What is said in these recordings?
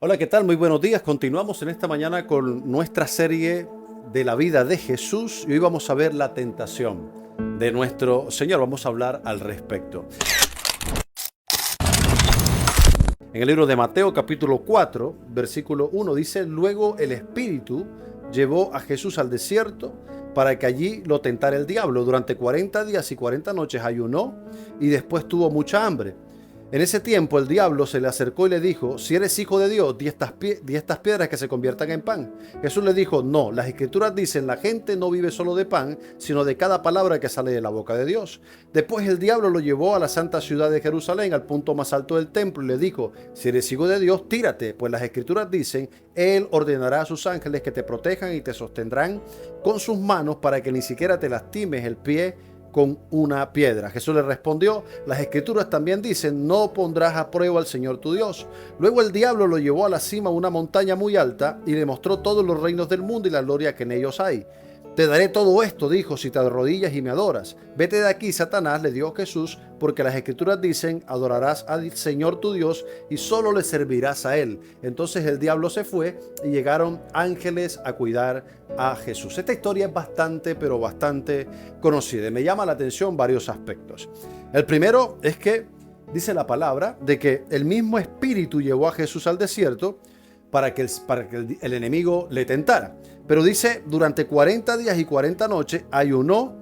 Hola, ¿qué tal? Muy buenos días. Continuamos en esta mañana con nuestra serie de la vida de Jesús y hoy vamos a ver la tentación de nuestro Señor. Vamos a hablar al respecto. En el libro de Mateo capítulo 4, versículo 1 dice: Luego el Espíritu llevó a Jesús al desierto para que allí lo tentara el diablo. Durante 40 días y 40 noches ayunó y después tuvo mucha hambre. En ese tiempo el diablo se le acercó y le dijo: Si eres hijo de Dios, di estas piedras que se conviertan en pan. Jesús le dijo: No, las escrituras dicen, la gente no vive solo de pan, sino de cada palabra que sale de la boca de Dios. Después el diablo lo llevó a la santa ciudad de Jerusalén, al punto más alto del templo, y le dijo: Si eres hijo de Dios, tírate, pues las escrituras dicen, Él ordenará a sus ángeles que te protejan y te sostendrán con sus manos para que ni siquiera te lastimes el pie con una piedra. Jesús le respondió: las escrituras también dicen, no pondrás a prueba al Señor tu Dios. Luego el diablo lo llevó a la cima de una montaña muy alta y le mostró todos los reinos del mundo y la gloria que en ellos hay. Te daré todo esto, dijo, si te arrodillas y me adoras. Vete de aquí, Satanás, le dijo Jesús, porque las escrituras dicen, adorarás al Señor tu Dios y solo le servirás a Él. Entonces el diablo se fue y llegaron ángeles a cuidar a Jesús. Esta historia es bastante, pero bastante conocida y me llama la atención varios aspectos. El primero es que dice la palabra de que el mismo Espíritu llevó a Jesús al desierto para que el enemigo le tentara. Pero dice, durante 40 días y 40 noches ayunó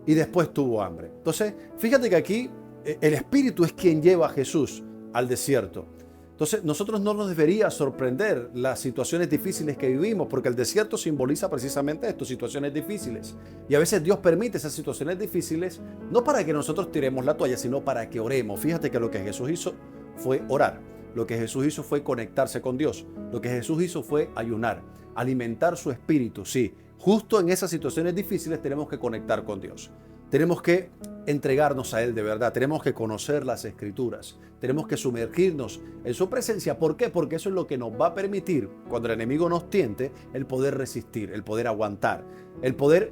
y después tuvo hambre. Entonces, fíjate que aquí el Espíritu es quien lleva a Jesús al desierto. Entonces, nosotros no nos debería sorprender las situaciones difíciles que vivimos, porque el desierto simboliza precisamente esto, situaciones difíciles. Y a veces Dios permite esas situaciones difíciles, no para que nosotros tiremos la toalla, sino para que oremos. Fíjate que lo que Jesús hizo fue orar. Lo que Jesús hizo fue conectarse con Dios. Lo que Jesús hizo fue ayunar, alimentar su espíritu. Sí, justo en esas situaciones difíciles tenemos que conectar con Dios. Tenemos que entregarnos a Él de verdad. Tenemos que conocer las Escrituras. Tenemos que sumergirnos en su presencia. ¿Por qué? Porque eso es lo que nos va a permitir, cuando el enemigo nos tiente, el poder resistir, el poder aguantar, el poder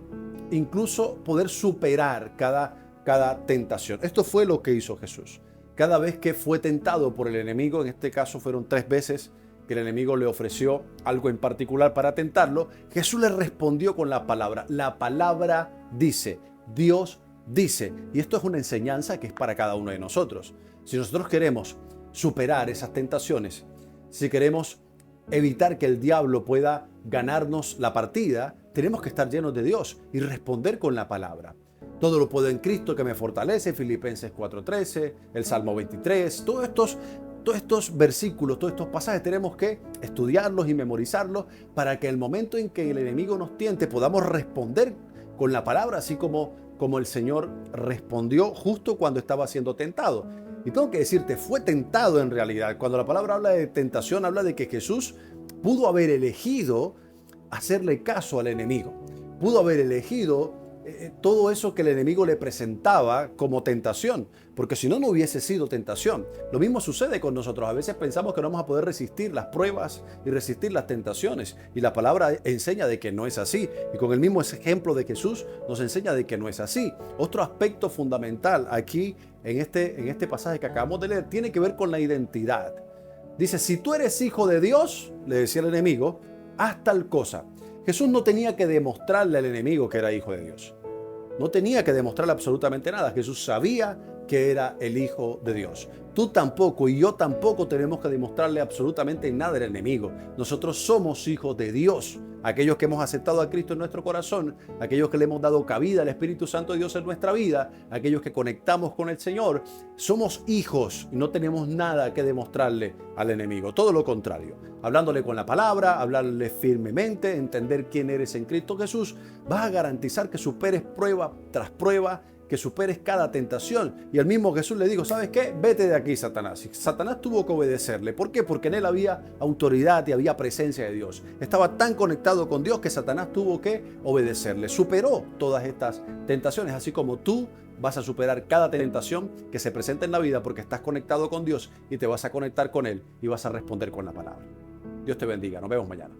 incluso poder superar cada tentación. Esto fue lo que hizo Jesús. Cada vez que fue tentado por el enemigo, en este caso fueron 3 veces que el enemigo le ofreció algo en particular para tentarlo, Jesús le respondió con la palabra. La palabra dice, Dios dice. Y esto es una enseñanza que es para cada uno de nosotros. Si nosotros queremos superar esas tentaciones, si queremos evitar que el diablo pueda ganarnos la partida, tenemos que estar llenos de Dios y responder con la palabra. Todo lo puedo en Cristo que me fortalece, Filipenses 4:13, el Salmo 23, todos estos versículos, todos estos pasajes tenemos que estudiarlos y memorizarlos para que el momento en que el enemigo nos tiente podamos responder con la palabra, así como el Señor respondió justo cuando estaba siendo tentado. Y tengo que decirte, fue tentado en realidad. Cuando la palabra habla de tentación, habla de que Jesús pudo haber elegido hacerle caso al enemigo. Pudo haber elegido todo eso que el enemigo le presentaba como tentación, porque si no, no hubiese sido tentación. Lo mismo sucede con nosotros. A veces pensamos que no vamos a poder resistir las pruebas y resistir las tentaciones, y la palabra enseña de que no es así, y con el mismo ejemplo de Jesús nos enseña de que no es así. Otro aspecto fundamental aquí en este pasaje que acabamos de leer tiene que ver con la identidad. Dice, si tú eres hijo de Dios, le decía el enemigo, haz tal cosa. Jesús no tenía que demostrarle al enemigo que era hijo de Dios. No tenía que demostrarle absolutamente nada. Jesús sabía que era el Hijo de Dios. Tú tampoco y yo tampoco tenemos que demostrarle absolutamente nada al enemigo. Nosotros somos hijos de Dios. Aquellos que hemos aceptado a Cristo en nuestro corazón, aquellos que le hemos dado cabida al Espíritu Santo de Dios en nuestra vida, aquellos que conectamos con el Señor, somos hijos y no tenemos nada que demostrarle al enemigo. Todo lo contrario. Hablándole con la palabra, hablarle firmemente, entender quién eres en Cristo Jesús, vas a garantizar que superes prueba tras prueba, que superes cada tentación. Y el mismo Jesús le dijo, ¿sabes qué? Vete de aquí, Satanás. Y Satanás tuvo que obedecerle. ¿Por qué? Porque en él había autoridad y había presencia de Dios. Estaba tan conectado con Dios que Satanás tuvo que obedecerle. Superó todas estas tentaciones, así como tú vas a superar cada tentación que se presenta en la vida porque estás conectado con Dios y te vas a conectar con Él y vas a responder con la palabra. Dios te bendiga. Nos vemos mañana.